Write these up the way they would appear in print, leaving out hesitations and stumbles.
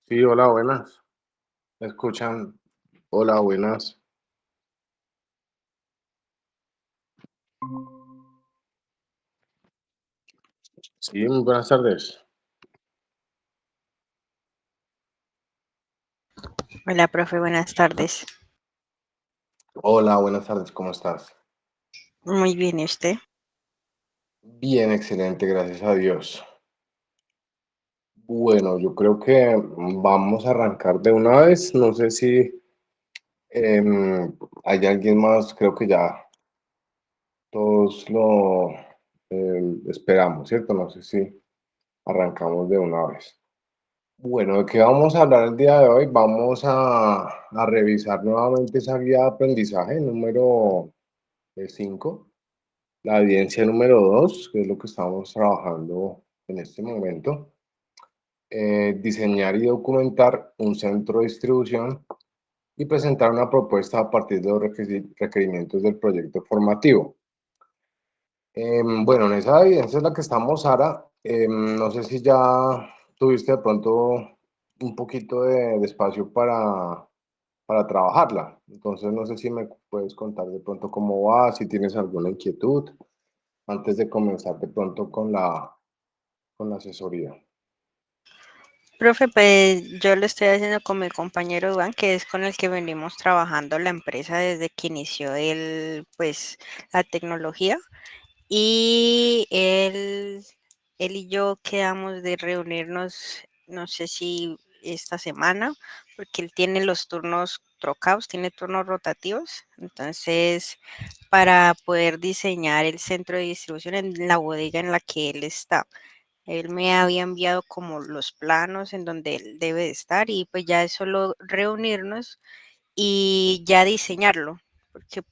Sí, hola, buenas. ¿Me escuchan? Hola, buenas. Sí, muy buenas tardes. Hola, profe, buenas tardes. Hola, buenas tardes, ¿cómo estás? Muy bien, ¿y usted? Bien, excelente, gracias a Dios. Bueno, yo creo que vamos a arrancar de una vez. No sé si hay alguien más, creo que ya todos lo esperamos, ¿cierto? No sé si arrancamos de una vez. Bueno, ¿de qué vamos a hablar el día de hoy? Vamos a revisar nuevamente esa guía de aprendizaje número 5, la evidencia número 2, que es lo que estamos trabajando en este momento. Diseñar y documentar un centro de distribución y presentar una propuesta a partir de los requerimientos del proyecto formativo. Bueno, en esa evidencia es la que estamos, Sara. No sé si ya tuviste de pronto un poquito de espacio para trabajarla. Entonces, no sé si me puedes contar de pronto cómo va, si tienes alguna inquietud, antes de comenzar de pronto con la asesoría. Profe, pues yo lo estoy haciendo con mi compañero Iván, que es con el que venimos trabajando la empresa desde que inició la tecnología. Y él y yo quedamos de reunirnos, no sé si esta semana, porque él tiene los turnos trocados, tiene turnos rotativos. Entonces, para poder diseñar el centro de distribución en la bodega en la que él está. Él me había enviado como los planos en donde él debe de estar y pues ya es solo reunirnos y ya diseñarlo, porque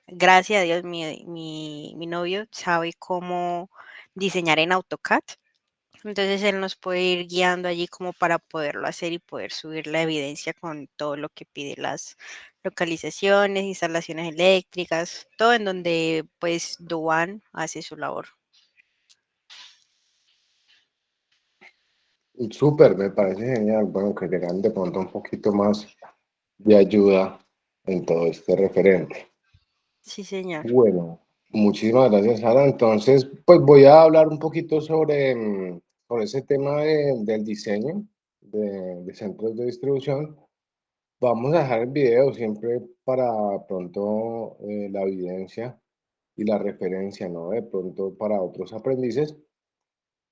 gracias a Dios mi novio sabe cómo diseñar en AutoCAD, entonces él nos puede ir guiando allí como para poderlo hacer y poder subir la evidencia con todo lo que pide las localizaciones, instalaciones eléctricas, todo en donde pues Duan hace su labor. Súper, me parece genial. Bueno, que tengan de pronto un poquito más de ayuda en todo este referente. Sí, señor. Bueno, muchísimas gracias, Sara. Entonces, pues voy a hablar un poquito sobre ese tema del diseño de centros de distribución. Vamos a dejar el video siempre para pronto la evidencia y la referencia, ¿no? De pronto para otros aprendices.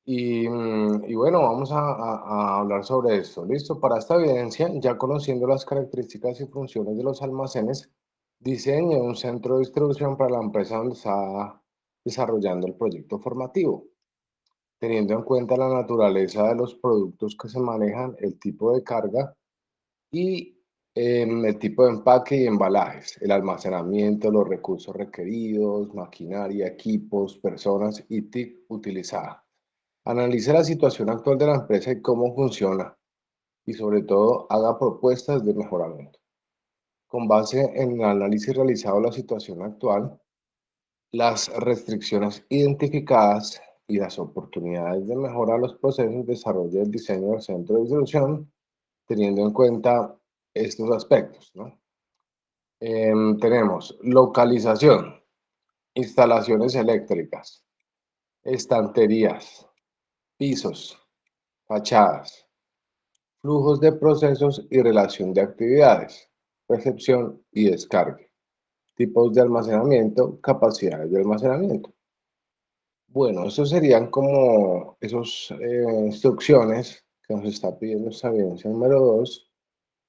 Y bueno, vamos a hablar sobre esto. ¿Listo? Para esta evidencia, ya conociendo las características y funciones de los almacenes, diseñe un centro de distribución para la empresa donde está desarrollando el proyecto formativo, teniendo en cuenta la naturaleza de los productos que se manejan, el tipo de carga y el tipo de empaque y embalajes, el almacenamiento, los recursos requeridos, maquinaria, equipos, personas y TIC utilizada. Analice la situación actual de la empresa y cómo funciona y sobre todo haga propuestas de mejoramiento. Con base en el análisis realizado de la situación actual, las restricciones identificadas y las oportunidades de mejora de los procesos, desarrolle el diseño del centro de distribución teniendo en cuenta estos aspectos, ¿no? Tenemos localización, instalaciones eléctricas, estanterías, pisos, fachadas, flujos de procesos y relación de actividades, recepción y descarga, tipos de almacenamiento, capacidades de almacenamiento. Bueno, esos serían como esas instrucciones que nos está pidiendo esta evidencia número 2.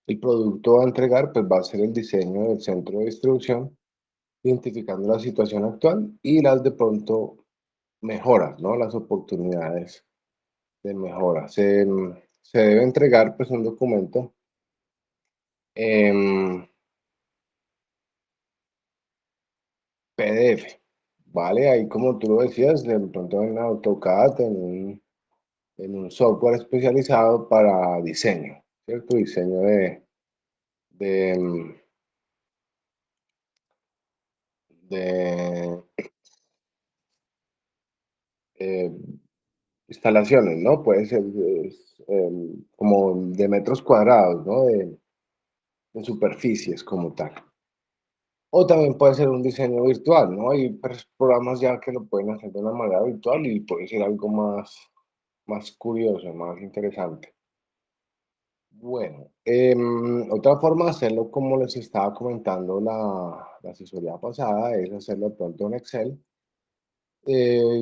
El producto a entregar pues, va a ser el diseño del centro de distribución, identificando la situación actual y las de pronto mejoras, ¿no? Las oportunidades de mejora. Se debe entregar pues, un documento en PDF, ¿vale? Ahí como tú lo decías, de pronto en AutoCAD, en un software especializado para diseño, ¿cierto? Diseño de, de eh, instalaciones, ¿no? Puede ser como de metros cuadrados, ¿no? De superficies como tal. O también puede ser un diseño virtual, ¿no? Hay programas ya que lo pueden hacer de una manera virtual y puede ser algo más curioso, más interesante. Bueno, otra forma de hacerlo, como les estaba comentando la asesoría pasada, es hacerlo pronto en Excel,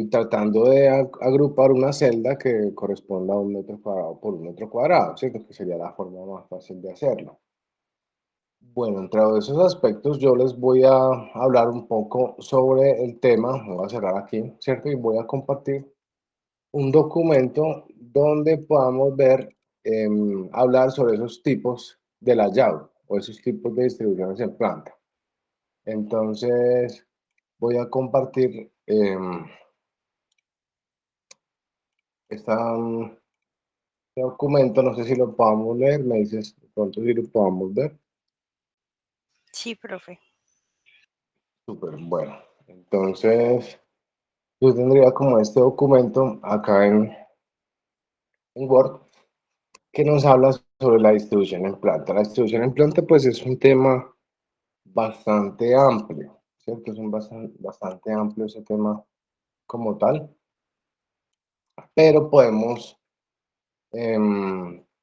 tratando de agrupar una celda que corresponda a un metro cuadrado por un metro cuadrado, ¿cierto? Que sería la forma más fácil de hacerlo. Bueno, entre esos aspectos yo les voy a hablar un poco sobre el tema, me voy a cerrar aquí, ¿cierto? Y voy a compartir un documento donde podamos ver, hablar sobre esos tipos de layout o esos tipos de distribuciones en planta. Entonces, voy a compartir este documento, no sé si lo podamos leer, me dices de pronto si lo podamos ver. Sí, profe. Súper, bueno. Entonces, yo tendría como este documento acá en Word que nos habla sobre la distribución en planta. La distribución en planta, pues es un tema bastante amplio, ¿cierto? Es un bastante amplio ese tema como tal, pero podemos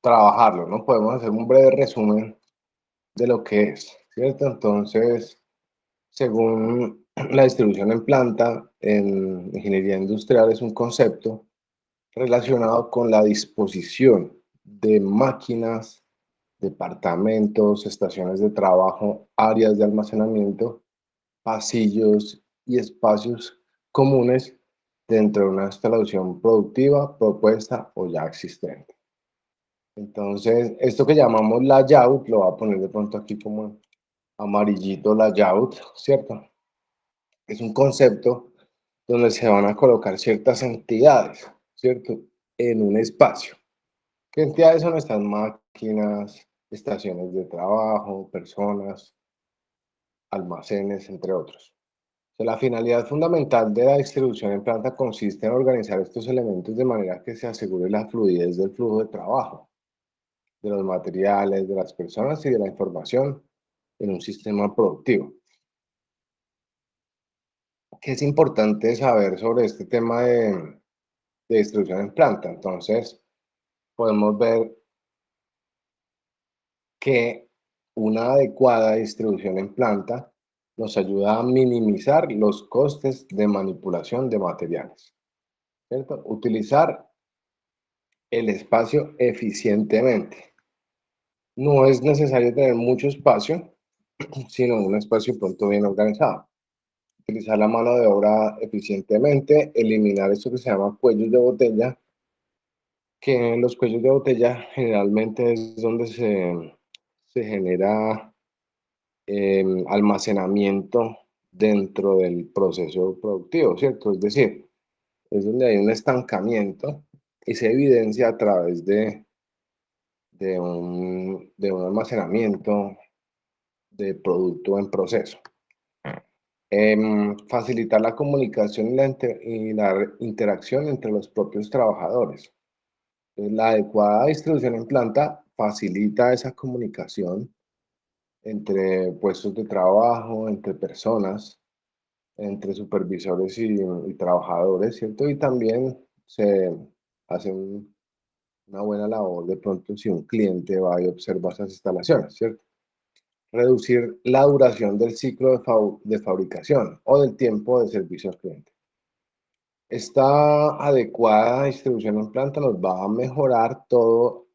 trabajarlo, ¿no? Podemos hacer un breve resumen de lo que es, ¿cierto? Entonces, según la distribución en planta, en ingeniería industrial es un concepto relacionado con la disposición de máquinas, departamentos, estaciones de trabajo, áreas de almacenamiento, pasillos y espacios comunes dentro de una instalación productiva, propuesta o ya existente. Entonces, esto que llamamos layout, lo voy a poner de pronto aquí como amarillito layout, ¿cierto? Es un concepto donde se van a colocar ciertas entidades, ¿cierto? En un espacio. ¿Qué entidades son estas máquinas, estaciones de trabajo, personas, almacenes, entre otros? La finalidad fundamental de la distribución en planta consiste en organizar estos elementos de manera que se asegure la fluidez del flujo de trabajo, de los materiales, de las personas y de la información en un sistema productivo. ¿Qué es importante saber sobre este tema de distribución en planta? Entonces, podemos ver que una adecuada distribución en planta nos ayuda a minimizar los costes de manipulación de materiales, ¿cierto? Utilizar el espacio eficientemente. No es necesario tener mucho espacio, sino un espacio pronto bien organizado. Utilizar la mano de obra eficientemente, eliminar esto que se llama cuellos de botella, que en los cuellos de botella generalmente es donde se genera almacenamiento dentro del proceso productivo, ¿cierto? Es decir, es donde hay un estancamiento y se evidencia a través de un almacenamiento de producto en proceso. Facilitar la comunicación y la interacción entre los propios trabajadores. La adecuada distribución en planta facilita esa comunicación entre puestos de trabajo, entre personas, entre supervisores y trabajadores, ¿cierto? Y también se hace una buena labor de pronto si un cliente va y observa esas instalaciones, ¿cierto? Reducir la duración del ciclo de fabricación o del tiempo de servicio al cliente. Esta adecuada distribución en planta nos va a mejorar todo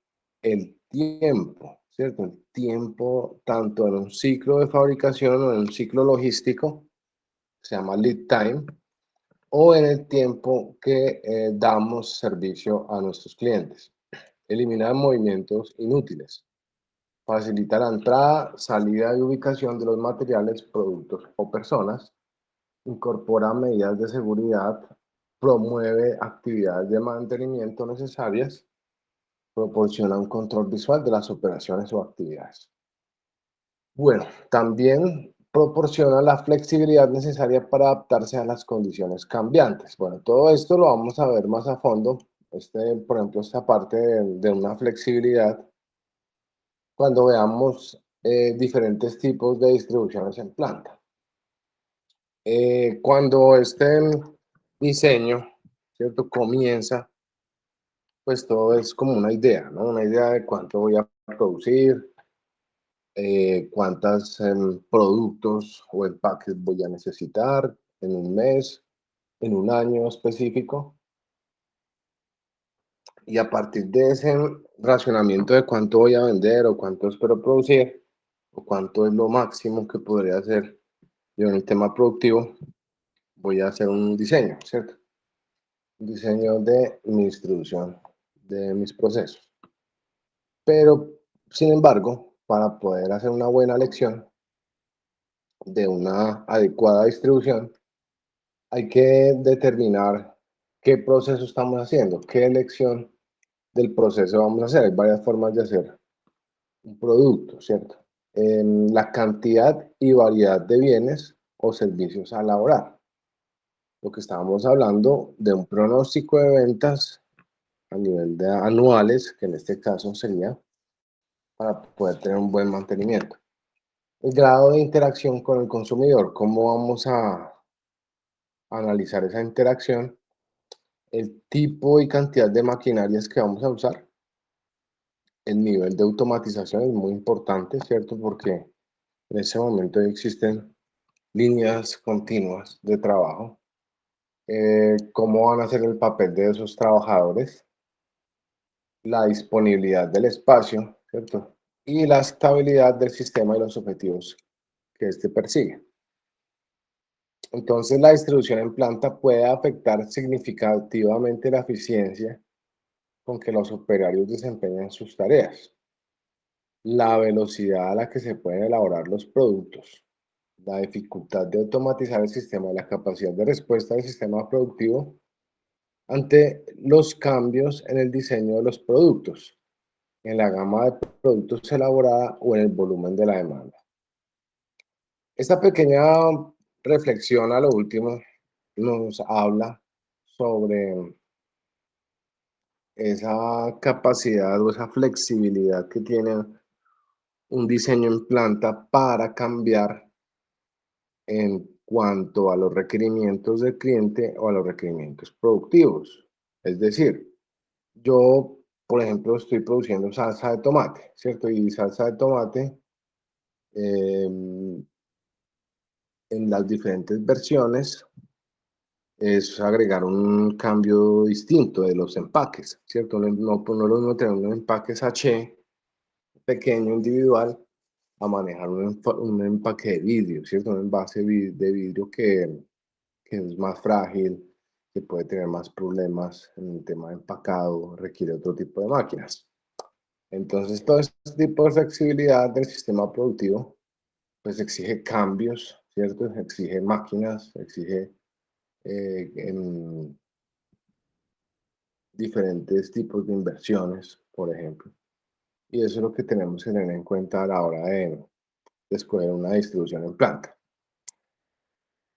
el tiempo, ¿cierto? El tiempo tanto en un ciclo de fabricación o en un ciclo logístico, se llama lead time, o en el tiempo que damos servicio a nuestros clientes. Eliminar movimientos inútiles. Facilita la entrada, salida y ubicación de los materiales, productos o personas. Incorpora medidas de seguridad. Promueve actividades de mantenimiento necesarias. Proporciona un control visual de las operaciones o actividades. Bueno, también proporciona la flexibilidad necesaria para adaptarse a las condiciones cambiantes. Bueno, todo esto lo vamos a ver más a fondo. Por ejemplo, esta parte de una flexibilidad, cuando veamos diferentes tipos de distribuciones en planta. Cuando este diseño, ¿cierto?, comienza, pues todo es como una idea, ¿no? Una idea de cuánto voy a producir, cuántos productos o empaques voy a necesitar en un mes, en un año específico. Y a partir de ese racionamiento de cuánto voy a vender o cuánto espero producir, o cuánto es lo máximo que podría hacer yo en el tema productivo, voy a hacer un diseño, ¿cierto? Un diseño de mi distribución, de mis procesos. Pero, sin embargo, para poder hacer una buena elección de una adecuada distribución, hay que determinar qué proceso estamos haciendo, qué elección del proceso vamos a hacer. Hay varias formas de hacer un producto, ¿cierto? La cantidad y variedad de bienes o servicios a elaborar. Lo que estábamos hablando de un pronóstico de ventas a nivel de anuales, que en este caso sería para poder tener un buen mantenimiento. El grado de interacción con el consumidor, cómo vamos a analizar esa interacción, el tipo y cantidad de maquinarias que vamos a usar, el nivel de automatización es muy importante, ¿cierto? Porque en ese momento existen líneas continuas de trabajo. ¿Cómo van a ser el papel de esos trabajadores? La disponibilidad del espacio, ¿cierto? Y la estabilidad del sistema y los objetivos que éste persigue. Entonces, la distribución en planta puede afectar significativamente la eficiencia con que los operarios desempeñan sus tareas, la velocidad a la que se pueden elaborar los productos, la dificultad de automatizar el sistema y la capacidad de respuesta del sistema productivo ante los cambios en el diseño de los productos, en la gama de productos elaborada o en el volumen de la demanda. Esta pequeña reflexión a lo último nos habla sobre esa capacidad o esa flexibilidad que tiene un diseño en planta para cambiar en cuanto a los requerimientos del cliente o a los requerimientos productivos. Es decir, yo, por ejemplo, estoy produciendo salsa de tomate, ¿cierto? Y salsa de tomate, en las diferentes versiones, es agregar un cambio distinto de los empaques, ¿cierto? No, pues no es lo mismo tener un empaque sachet pequeño, individual, a manejar un empaque de vidrio, ¿cierto? Un envase de vidrio que es más frágil, que puede tener más problemas en el tema de empacado, requiere otro tipo de máquinas. Entonces, todo este tipo de flexibilidad del sistema productivo, pues exige cambios, ¿cierto? Exige máquinas, exige en diferentes tipos de inversiones, por ejemplo. Y eso es lo que tenemos que tener en cuenta a la hora de escoger una distribución en planta.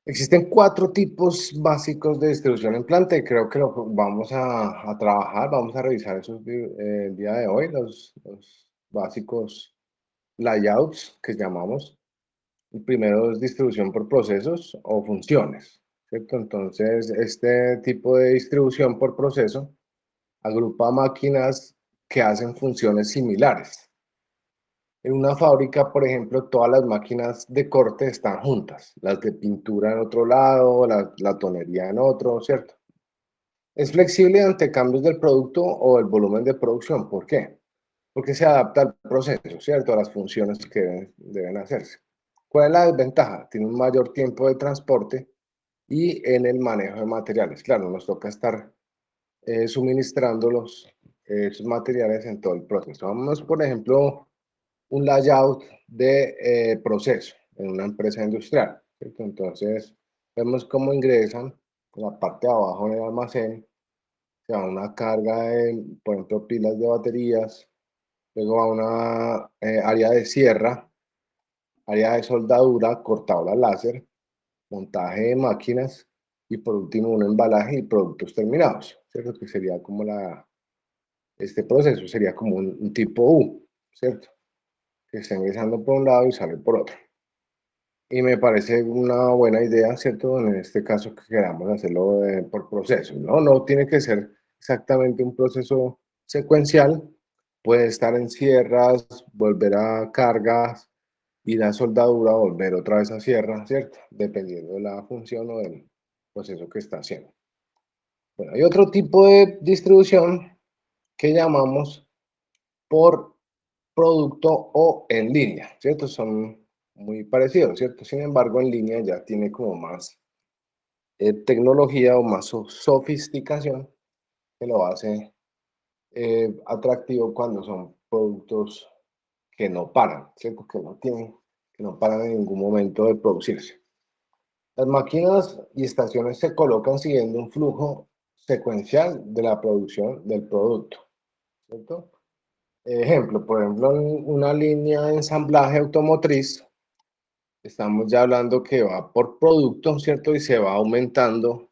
Existen 4 tipos básicos de distribución en planta y creo que lo vamos a trabajar, vamos a revisar esos el día de hoy, los básicos layouts que llamamos. El primero es distribución por procesos o funciones, ¿cierto? Entonces, este tipo de distribución por proceso agrupa máquinas que hacen funciones similares. En una fábrica, por ejemplo, todas las máquinas de corte están juntas, las de pintura en otro lado, la tonería en otro, ¿cierto? Es flexible ante cambios del producto o el volumen de producción. ¿Por qué? Porque se adapta al proceso, ¿cierto? A las funciones que deben hacerse. ¿Cuál es la desventaja? Tiene un mayor tiempo de transporte y en el manejo de materiales. Claro, nos toca estar suministrando esos materiales en todo el proceso. Vamos, por ejemplo, un layout de proceso en una empresa industrial, ¿cierto? Entonces, vemos cómo ingresan en la parte de abajo en el almacén, se va una carga de, por ejemplo, pilas de baterías, luego va una área de sierra, área de soldadura, cortadora láser, montaje de máquinas y por último un embalaje y productos terminados, ¿cierto? Que sería como este proceso sería como un tipo U, ¿cierto? Que está ingresando por un lado y sale por otro. Y me parece una buena idea, ¿cierto? En este caso que queramos hacerlo por proceso, ¿no? No tiene que ser exactamente un proceso secuencial, puede estar en sierras, volver a cargas, ir a soldadura, volver otra vez a sierra, ¿cierto? Dependiendo de la función o del proceso que está haciendo. Bueno, hay otro tipo de distribución que llamamos por producto o en línea, ¿cierto? Son muy parecidos, ¿cierto? Sin embargo, en línea ya tiene como más tecnología o más sofisticación que lo hace atractivo cuando son productos que no paran, ¿cierto? Que no paran en ningún momento de producirse. Las máquinas y estaciones se colocan siguiendo un flujo secuencial de la producción del producto, ¿cierto? Ejemplo, por ejemplo, en una línea de ensamblaje automotriz, estamos ya hablando que va por producto, ¿cierto? Y se va aumentando,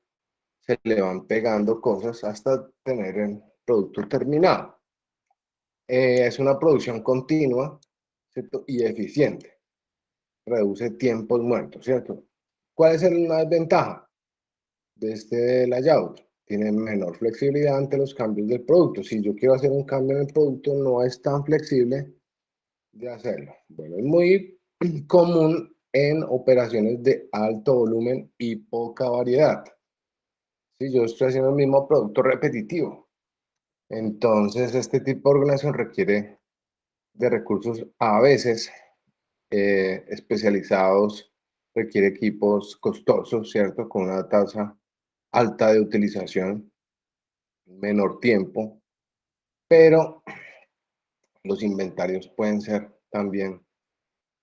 se le van pegando cosas hasta tener el producto terminado. Es una producción continua, ¿cierto? Y eficiente, reduce tiempos muertos, ¿cierto? ¿Cuál es la desventaja de este layout? Tiene menor flexibilidad ante los cambios del producto. Si yo quiero hacer un cambio en el producto, no es tan flexible de hacerlo. Bueno, es muy común en operaciones de alto volumen y poca variedad. Si yo estoy haciendo el mismo producto repetitivo, entonces este tipo de organización requiere de recursos a veces especializados, requiere equipos costosos, ¿cierto? Con una tasa alta de utilización, menor tiempo, pero los inventarios pueden ser también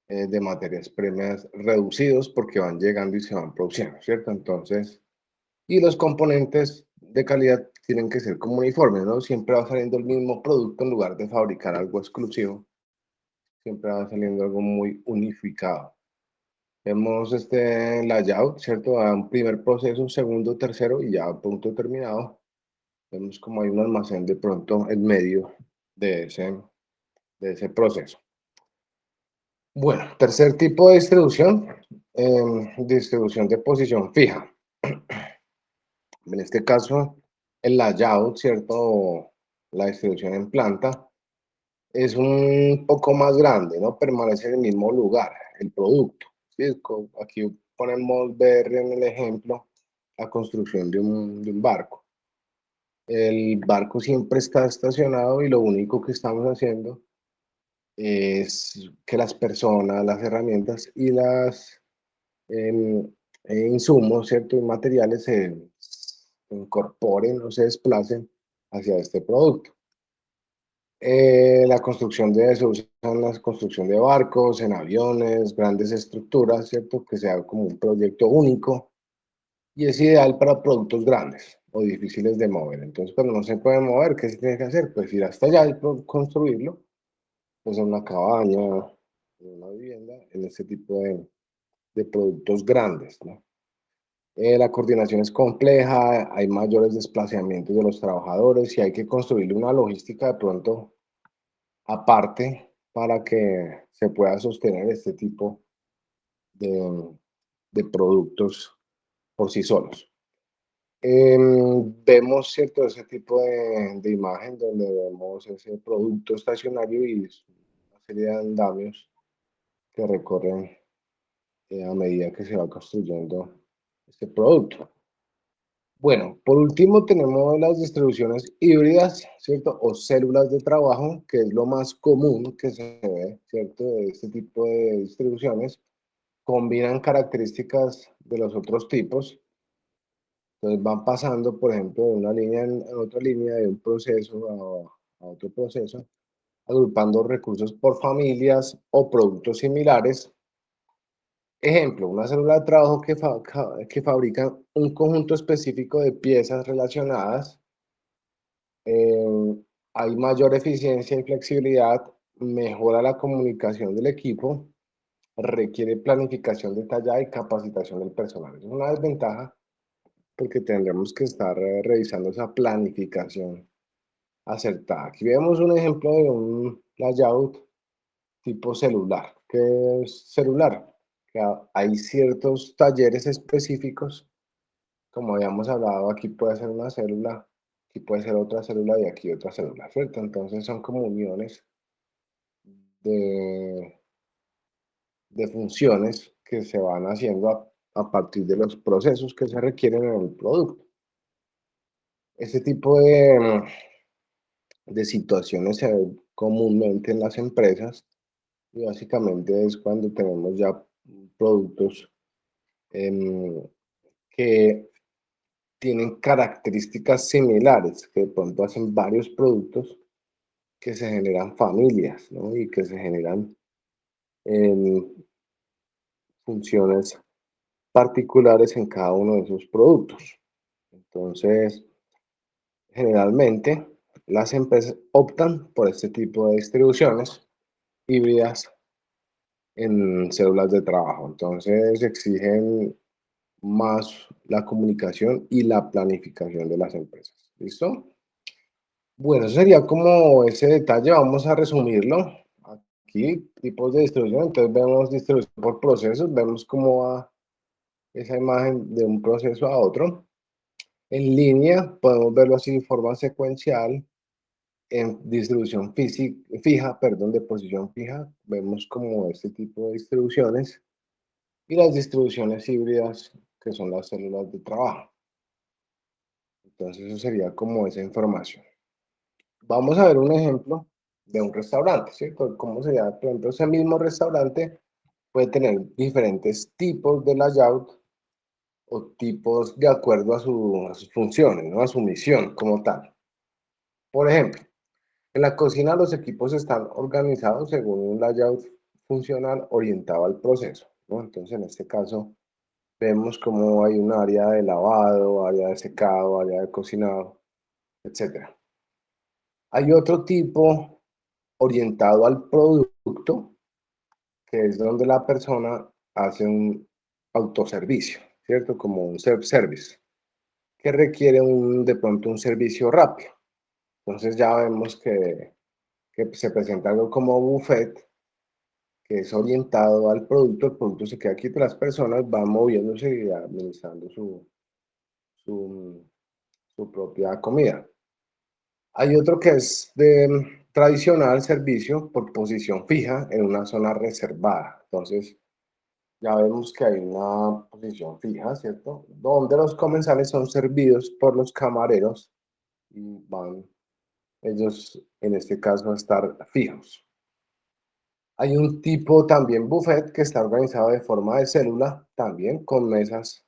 de materias primas reducidos porque van llegando y se van produciendo, ¿cierto? Entonces, y los componentes de calidad tienen que ser como uniformes, ¿no? Siempre va saliendo el mismo producto en lugar de fabricar algo exclusivo, siempre va saliendo algo muy unificado. Vemos este layout, ¿cierto? A un primer proceso, un segundo, tercero y ya a punto terminado. Vemos como hay un almacén de pronto en medio de ese proceso. Bueno, tercer tipo de distribución, distribución de posición fija. En este caso, el layout, ¿cierto? La distribución en planta es un poco más grande, ¿no? Permanece en el mismo lugar, el producto. ¿Sí? Aquí podemos ver en el ejemplo la construcción de un barco. El barco siempre está estacionado y lo único que estamos haciendo es que las personas, las herramientas y las em, insumos, ¿cierto? Y materiales se incorporen o se desplacen hacia este producto. La construcción de eso, usan la construcción de barcos, en aviones, grandes estructuras, ¿cierto? Que sea como un proyecto único y es ideal para productos grandes o difíciles de mover. Entonces, cuando no se puede mover, ¿qué se tiene que hacer? Pues ir hasta allá y construirlo, pues en una cabaña, en una vivienda, en este tipo de productos grandes, ¿no? La coordinación es compleja, hay mayores desplazamientos de los trabajadores y hay que construirle una logística de pronto aparte para que se pueda sostener este tipo de, de productos por sí solos. Vemos, ¿cierto? Ese tipo de imagen donde vemos ese producto estacionario y una serie de andamios que recorren a medida que se va construyendo este producto. Bueno, por último tenemos las distribuciones híbridas, ¿cierto? O células de trabajo, que es lo más común que se ve, ¿cierto? De este tipo de distribuciones. Combinan características de los otros tipos. Entonces van pasando, por ejemplo, de una línea en otra línea, de un proceso a otro proceso, agrupando recursos por familias o productos similares. Ejemplo, una célula de trabajo que fabrica un conjunto específico de piezas relacionadas. Hay mayor eficiencia y flexibilidad, mejora la comunicación del equipo requiere planificación detallada y capacitación del personal. Es una desventaja porque tendremos que estar revisando esa planificación acertada. Aquí vemos un ejemplo de un layout tipo celular. ¿Qué es celular? Que hay ciertos talleres específicos, como habíamos hablado, aquí puede ser una célula, aquí puede ser otra célula y aquí otra célula, ¿cierto? Entonces son como uniones de, de funciones que se van haciendo a partir de los procesos que se requieren en el producto. Ese tipo de situaciones se ven comúnmente en las empresas y básicamente es cuando tenemos ya productos em, que tienen características similares, que de pronto hacen varios productos que se generan familias, ¿no? Y que se generan em, funciones particulares en cada uno de esos productos. Entonces, generalmente las empresas optan por este tipo de distribuciones híbridas en células de trabajo. Entonces, exigen más la comunicación y la planificación de las empresas. ¿Listo? Bueno, eso sería como ese detalle. Vamos a resumirlo. Aquí, tipos de distribución. Entonces, vemos distribución por procesos. Vemos cómo va esa imagen de un proceso a otro. En línea, podemos verlo así de forma secuencial. En distribución fija, perdón, de posición fija, vemos como este tipo de distribuciones y las distribuciones híbridas, que son las células de trabajo. Entonces, eso sería como esa información. Vamos a ver un ejemplo de un restaurante, ¿cierto? ¿Cómo sería? Por ejemplo, ese mismo restaurante puede tener diferentes tipos de layout o tipos de acuerdo a sus funciones, ¿no? A su misión como tal. Por ejemplo, en la cocina los equipos están organizados según un layout funcional orientado al proceso, ¿no? Entonces, en este caso, vemos como hay un área de lavado, área de secado, área de cocinado, etcétera. Hay otro tipo orientado al producto, que es donde la persona hace un autoservicio, ¿cierto? Como un self-service, que requiere de pronto un servicio rápido. Entonces ya vemos que se presenta algo como buffet, que es orientado al producto, el producto se queda aquí, pero las personas van moviéndose y administrando su, su propia comida. Hay otro que es de tradicional servicio por posición fija en una zona reservada. Entonces, ya vemos que hay una posición fija, ¿cierto? Donde los comensales son servidos por los camareros y van ellos, en este caso, a estar fijos. Hay un tipo también buffet que está organizado de forma de célula, también con mesas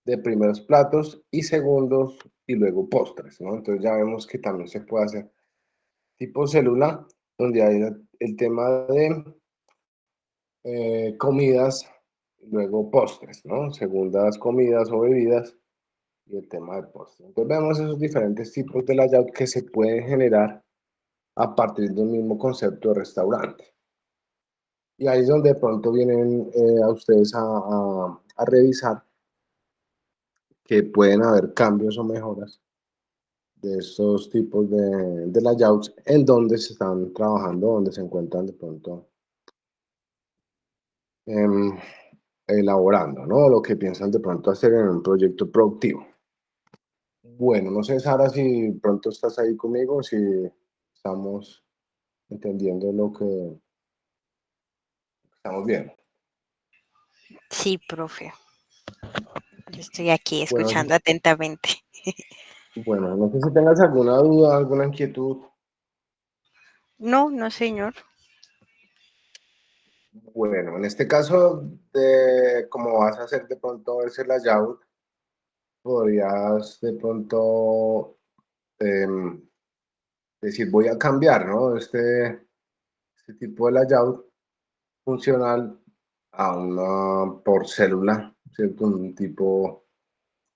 de primeros platos y segundos y luego postres, ¿no? Entonces ya vemos que también se puede hacer tipo célula, donde hay el tema de comidas, luego postres, ¿no? Segundas comidas o bebidas y el tema de postres. Entonces vemos esos diferentes tipos de layout que se pueden generar a partir de un mismo concepto de restaurante. Y ahí es donde de pronto vienen a ustedes a revisar que pueden haber cambios o mejoras de estos tipos de layouts en donde se están trabajando, donde se encuentran de pronto em, elaborando, ¿no? Lo que piensan de pronto hacer en un proyecto productivo. Bueno, no sé, Sara, si pronto estás ahí conmigo, si estamos entendiendo lo que estamos viendo. Sí, profe. Yo estoy aquí Bueno, escuchando atentamente. bueno, no sé si tengas alguna duda, alguna inquietud. No, no, señor. Bueno, en este caso, de cómo vas a hacer de pronto ese layout, podrías de pronto em, decir, voy a cambiar, ¿no? Este tipo de layout funcional a una por célula, ¿cierto? Un tipo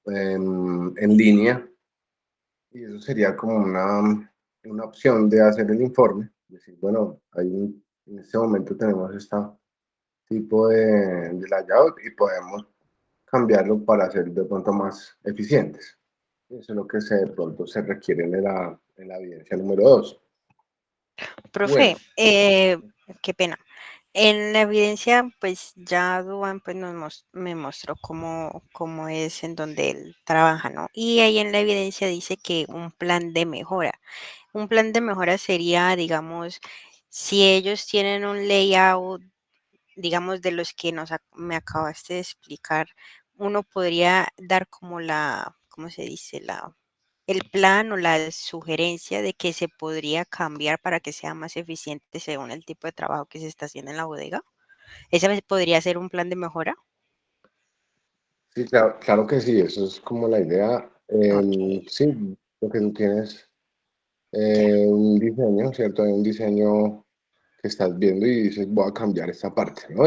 en línea. Y eso sería como una opción de hacer el informe. Decir, bueno, en este momento tenemos tipo de layout y podemos cambiarlo para ser de pronto más eficientes. Eso es lo que de pronto se requiere en la evidencia número 2. Profe, Bueno, qué pena. En la evidencia, pues ya Duván pues me mostró cómo es en donde él trabaja, ¿no? Y ahí en la evidencia dice que un plan de mejora. Un plan de mejora sería, digamos, si ellos tienen un layout, digamos, de los que me acabaste de explicar, uno podría dar como ¿cómo se dice? El plan o la sugerencia de que se podría cambiar para que sea más eficiente según el tipo de trabajo que se está haciendo en la bodega. ¿Ese podría ser un plan de mejora? sí, claro, claro que sí, eso es como la idea. Ok, Sí, lo que tú tienes, ya. un diseño, ¿cierto? Hay un diseño que estás viendo y dices, voy a cambiar esta parte, ¿no?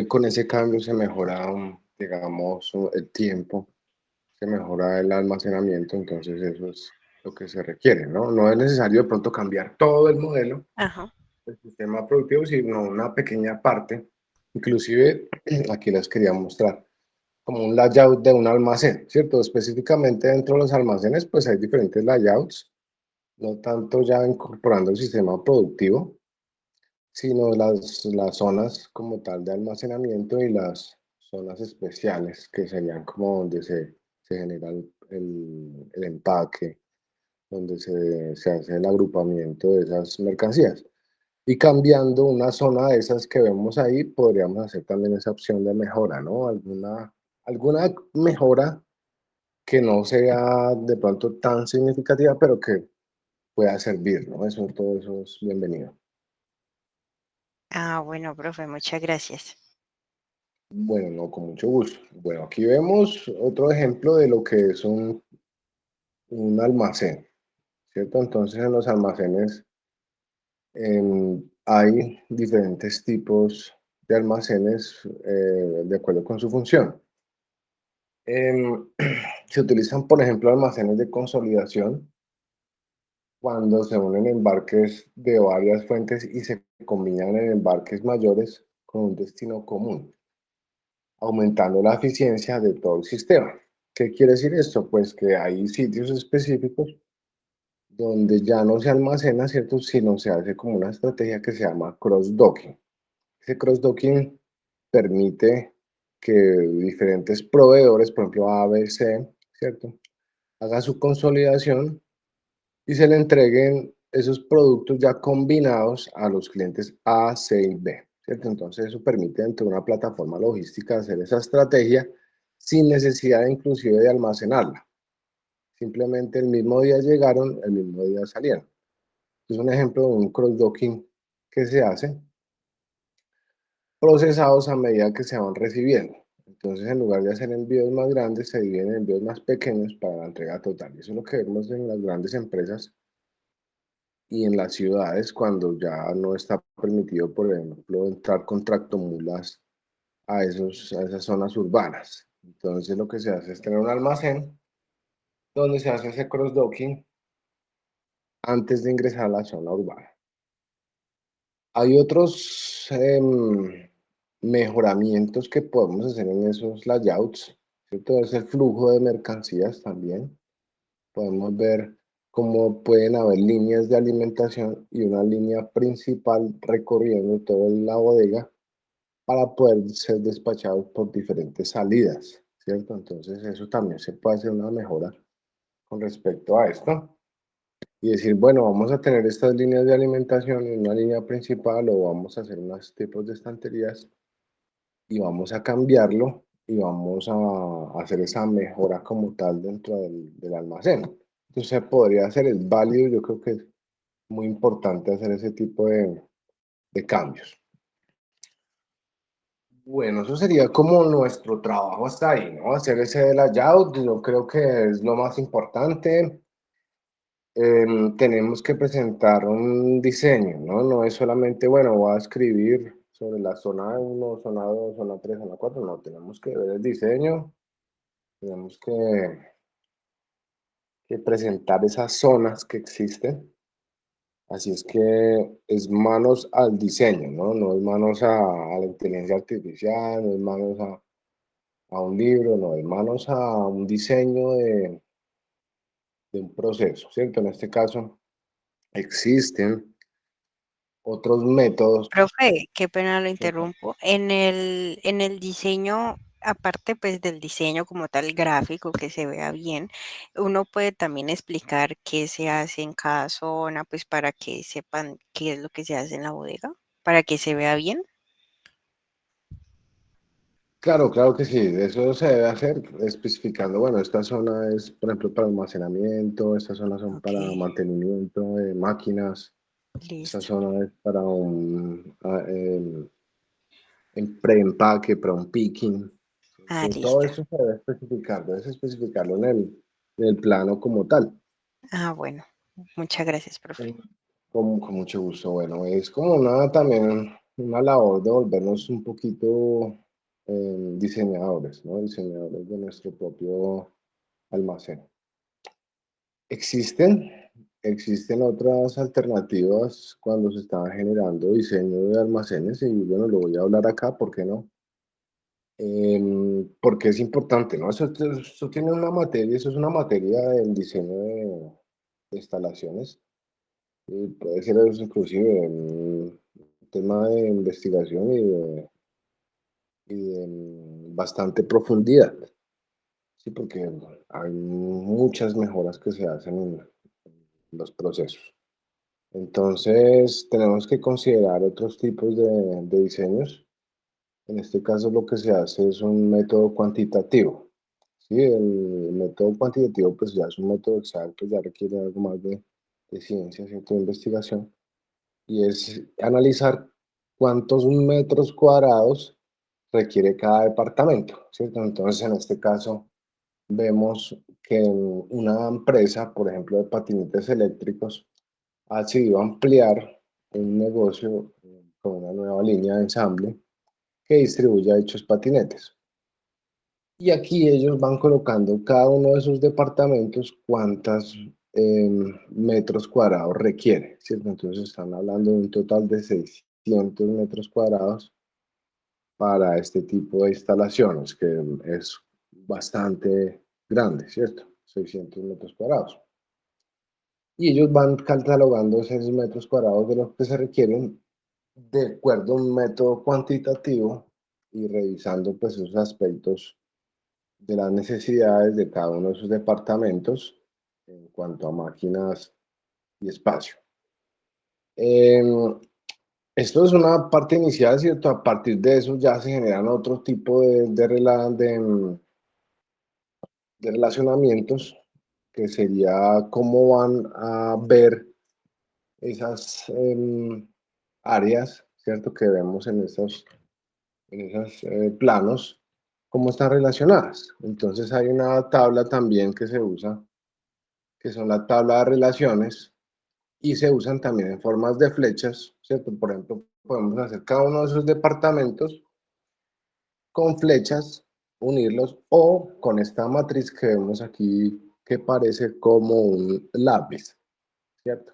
Con ese cambio se mejora, digamos, el tiempo, se mejora el almacenamiento, entonces eso es lo que se requiere, ¿no? No es necesario de pronto cambiar todo el modelo Ajá. del sistema productivo, sino una pequeña parte. Inclusive, aquí les quería mostrar como un layout de un almacén, ¿cierto? Específicamente dentro de los almacenes, pues hay diferentes layouts, no tanto ya incorporando el sistema productivo, sino las zonas como tal de almacenamiento y las zonas especiales, que serían como donde se genera el empaque, donde se hace el agrupamiento de esas mercancías. Y cambiando una zona de esas que vemos ahí, podríamos hacer también esa opción de mejora, ¿no? Alguna mejora que no sea de pronto tan significativa, pero que pueda servir, ¿no? Todo eso es bienvenido. Ah, bueno, profe, muchas gracias. Bueno, no, con mucho gusto. Bueno, aquí vemos otro ejemplo de lo que es un almacén, ¿cierto? Entonces, en los almacenes hay diferentes tipos de almacenes de acuerdo con su función. Em, Se utilizan, por ejemplo, almacenes de consolidación cuando se unen embarques de varias fuentes y se combinan en embarques mayores con un destino común, aumentando la eficiencia de todo el sistema. ¿Qué quiere decir esto? Pues que hay sitios específicos donde ya no se almacena, ¿cierto? Sino se hace como una estrategia que se llama cross-docking. Ese cross-docking permite que diferentes proveedores, por ejemplo A, B, C, ¿cierto? Hagan su consolidación y se le entreguen esos productos ya combinados a los clientes A, C y B, ¿cierto? Entonces eso permite dentro de una plataforma logística hacer esa estrategia sin necesidad inclusive de almacenarla. Simplemente el mismo día llegaron, el mismo día salieron. Es un ejemplo de un cross-docking que se hace, procesados a medida que se van recibiendo. Entonces, en lugar de hacer envíos más grandes, se dividen en envíos más pequeños para la entrega total. Y eso es lo que vemos en las grandes empresas y en las ciudades cuando ya no está permitido, por ejemplo, entrar con tractomulas a esas zonas urbanas. Entonces, lo que se hace es tener un almacén donde se hace ese cross-docking antes de ingresar a la zona urbana. Hay otros mejoramientos que podemos hacer en esos layouts, ¿cierto? Es el flujo de mercancías también. Podemos ver cómo pueden haber líneas de alimentación y una línea principal recorriendo toda la bodega para poder ser despachados por diferentes salidas, ¿cierto? Entonces eso también se puede hacer una mejora con respecto a esto y decir, bueno, vamos a tener estas líneas de alimentación en una línea principal o vamos a hacer unos tipos de estanterías y vamos a cambiarlo y vamos a hacer esa mejora como tal dentro del almacén. Entonces podría ser, es válido, yo creo que es muy importante hacer ese tipo de cambios. Bueno, eso sería como nuestro trabajo hasta ahí, ¿no? Hacer ese layout, yo creo que es lo más importante. Tenemos que presentar un diseño, ¿no? No es solamente, bueno, voy a escribir sobre la zona 1, zona 2, zona 3, zona 4, no, tenemos que ver el diseño, tenemos que presentar esas zonas que existen Así es que es manos al diseño, ¿no? No es manos a la inteligencia artificial, no es manos a un libro, no, es manos a un diseño de un proceso, ¿cierto? En este caso, existen otros métodos. Profe, qué pena lo Epa. interrumpo. En el diseño, aparte pues del diseño como tal gráfico que se vea bien, uno puede también explicar qué se hace en cada zona, pues para que sepan qué es lo que se hace en la bodega, para que se vea bien. Claro, claro que sí, eso se debe hacer especificando, bueno, esta zona es, por ejemplo, para almacenamiento, estas zonas son Ok, para mantenimiento de máquinas, esta listo. zona es para un en preempaque, para un picking. Ah, Entonces, todo listo. eso se debes especificarlo en el plano como tal. Ah, bueno. Muchas gracias, profe. Mm, con mucho gusto. Bueno, es como una también una labor de volvernos un poquito diseñadores, ¿no? Diseñadores de nuestro propio almacén. Existen, existen otras alternativas cuando se está generando diseño de almacenes y bueno, lo voy a hablar acá, ¿por qué no? Porque es importante, ¿no? Eso tiene una materia, eso es una materia del diseño de instalaciones. Y puede ser eso inclusive un tema de investigación y de bastante profundidad, ¿sí? Porque hay muchas mejoras que se hacen en los procesos. Entonces, tenemos que considerar otros tipos de diseños. En este caso, lo que se hace es un método cuantitativo. Sí, el método cuantitativo, pues ya es un método exacto, ya requiere algo más de ciencia, ¿cierto? De investigación. Y es analizar cuántos metros cuadrados requiere cada departamento, ¿cierto? Entonces, en este caso, vemos que una empresa, por ejemplo, de patinetes eléctricos, ha decidido ampliar un negocio con una nueva línea de ensamble que distribuye dichos patinetes. Y aquí ellos van colocando cada uno de sus departamentos cuántos metros cuadrados requiere, ¿cierto? Entonces están hablando de un total de 600 metros cuadrados para este tipo de instalaciones, que es bastante grande, ¿cierto? 600 metros cuadrados. Y ellos van catalogando esos metros cuadrados de los que se requieren de acuerdo a un método cuantitativo y revisando pues esos aspectos de las necesidades de cada uno de sus departamentos en cuanto a máquinas y espacio. Esto es una parte inicial, ¿cierto? A partir de eso ya se generan otro tipo de relacionamientos que sería cómo van a ver esas áreas, ¿cierto? Que vemos en esos planos, cómo están relacionadas. Entonces hay una tabla también que se usa, que son la tabla de relaciones, y se usan también en formas de flechas, ¿cierto? Por ejemplo, podemos hacer cada uno de esos departamentos con flechas, unirlos, o con esta matriz que vemos aquí, que parece como un lápiz, ¿cierto?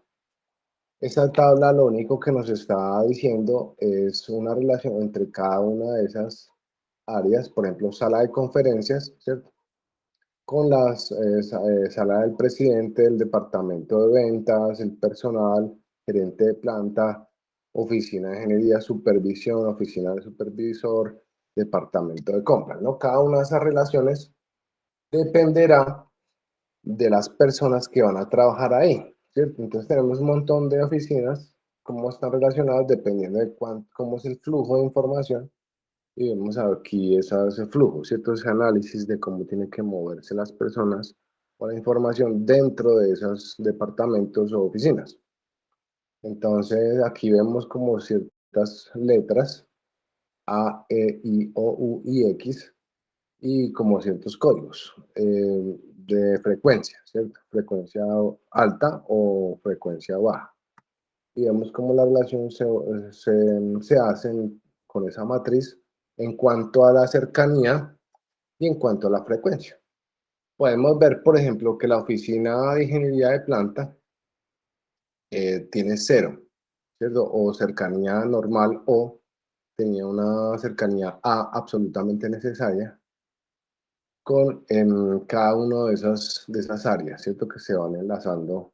Esta tabla lo único que nos está diciendo es una relación entre cada una de esas áreas, por ejemplo, sala de conferencias, ¿cierto? Con las sala del presidente, el departamento de ventas, el personal, gerente de planta, oficina de ingeniería, supervisión, oficina de supervisor, departamento de compras, ¿no? Cada una de esas relaciones dependerá de las personas que van a trabajar ahí, ¿cierto? Entonces tenemos un montón de oficinas, cómo están relacionadas dependiendo de cómo es el flujo de información y vemos aquí ese flujo, ¿cierto? Ese análisis de cómo tienen que moverse las personas o la información dentro de esos departamentos o oficinas. Entonces aquí vemos como ciertas letras A, E, I, O, U y X y como ciertos códigos de frecuencia, ¿cierto? Frecuencia alta o frecuencia baja. Y vemos cómo la relación se hace con esa matriz en cuanto a la cercanía y en cuanto a la frecuencia. Podemos ver, por ejemplo, que la oficina de ingeniería de planta tiene 0, ¿cierto? O cercanía normal o tenía una cercanía A absolutamente necesaria con cada una de esas áreas, ¿cierto? Que se van enlazando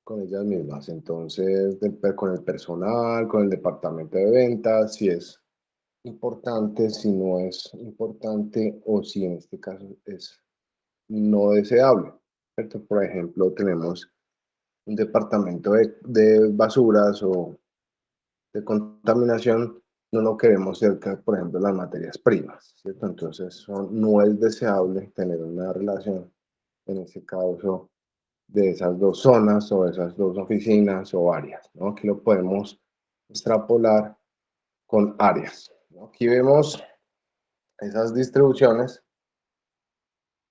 con ellas mismas. Entonces, con el personal, con el departamento de ventas, si es importante, si no es importante o si en este caso es no deseable, ¿cierto? Por ejemplo, tenemos un departamento de basuras o de contaminación, no lo queremos cerca, por ejemplo, las materias primas, ¿cierto? Entonces, no es deseable tener una relación, en este caso, de esas dos zonas o esas dos oficinas o áreas, ¿no? Aquí lo podemos extrapolar con áreas, ¿no? Aquí vemos esas distribuciones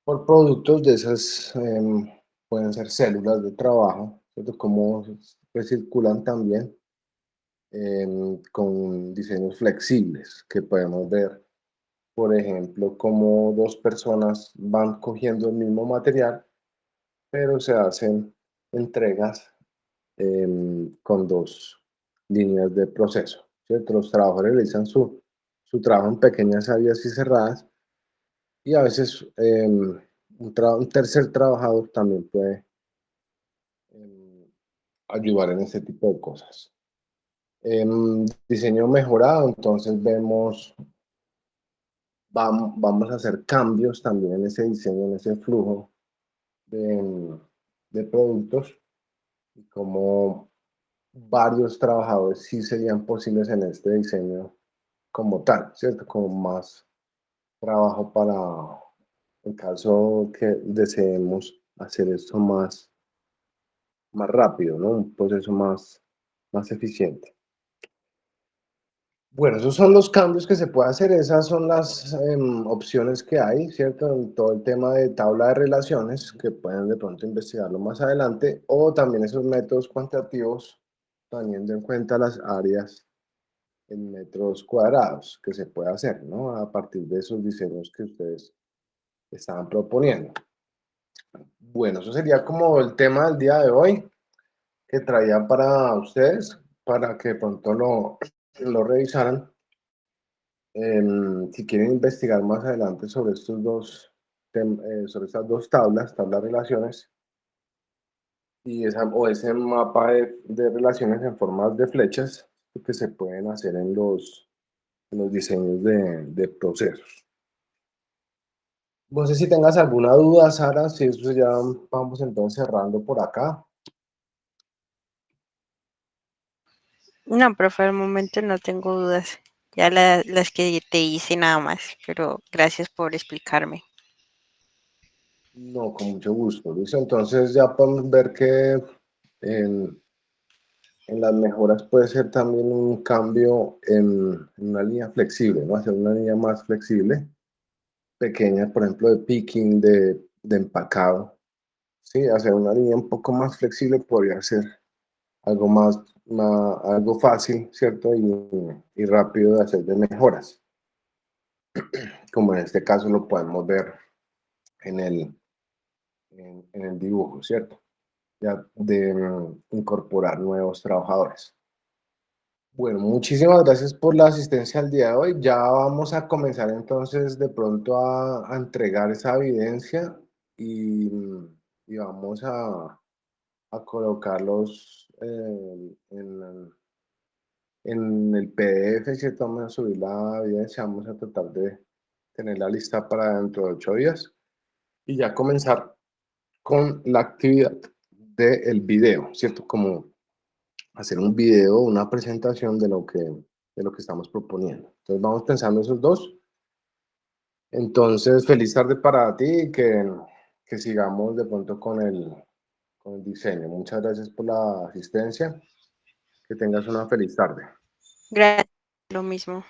por productos de esas, pueden ser células de trabajo, ¿cierto? Cómo pues, circulan también con diseños flexibles que podemos ver, por ejemplo, cómo dos personas van cogiendo el mismo material, pero se hacen entregas con dos líneas de proceso, ¿cierto? Los trabajadores realizan su trabajo en pequeñas áreas y cerradas y a veces un tercer trabajador también puede ayudar en este tipo de cosas. Diseño mejorado, entonces vamos a hacer cambios también en ese diseño, en ese flujo de productos, y como varios trabajadores sí serían posibles en este diseño como tal, ¿cierto? Como más trabajo para el caso que deseemos hacer esto más rápido, ¿no? Un proceso más eficiente. Bueno, esos son los cambios que se puede hacer, esas son las opciones que hay, ¿cierto? En todo el tema de tabla de relaciones, que pueden de pronto investigarlo más adelante, o también esos métodos cuantitativos, teniendo en cuenta las áreas en metros cuadrados que se puede hacer, ¿no? A partir de esos diseños que ustedes estaban proponiendo. Bueno, eso sería como el tema del día de hoy que traía para ustedes, para que de pronto lo revisaran. Si quieren investigar más adelante sobre sobre estas dos tablas de relaciones, y o ese mapa de relaciones en formas de flechas que se pueden hacer en los diseños de procesos. No sé si tengas alguna duda, Sara, si eso ya vamos entonces cerrando por acá. No, profe, al momento no tengo dudas. Ya las que te hice nada más, pero gracias por explicarme. No, con mucho gusto, Luis. Entonces ya podemos ver que en, en las mejoras puede ser también un cambio en una línea flexible, ¿no? Hacer una línea más flexible, pequeña, por ejemplo, de picking, de empacado. Sí, hacer una línea un poco más flexible podría ser algo algo fácil, ¿cierto? Y rápido de hacer de mejoras, como en este caso lo podemos ver en en el dibujo, ¿cierto? Ya de incorporar nuevos trabajadores. Bueno, muchísimas gracias por la asistencia al día de hoy. Ya vamos a comenzar entonces de pronto a entregar esa evidencia y, y vamos a colocarlos en el PDF, ¿cierto? Vamos a subir la evidencia, vamos a tratar de tenerla lista para dentro de 8 días y ya comenzar con la actividad del video, ¿cierto? Como hacer un video, una presentación de lo que estamos proponiendo. Entonces vamos pensando esos dos. Entonces, feliz tarde para ti y que sigamos de pronto con el diseño. Muchas gracias por la asistencia. Que tengas una feliz tarde. Gracias, lo mismo.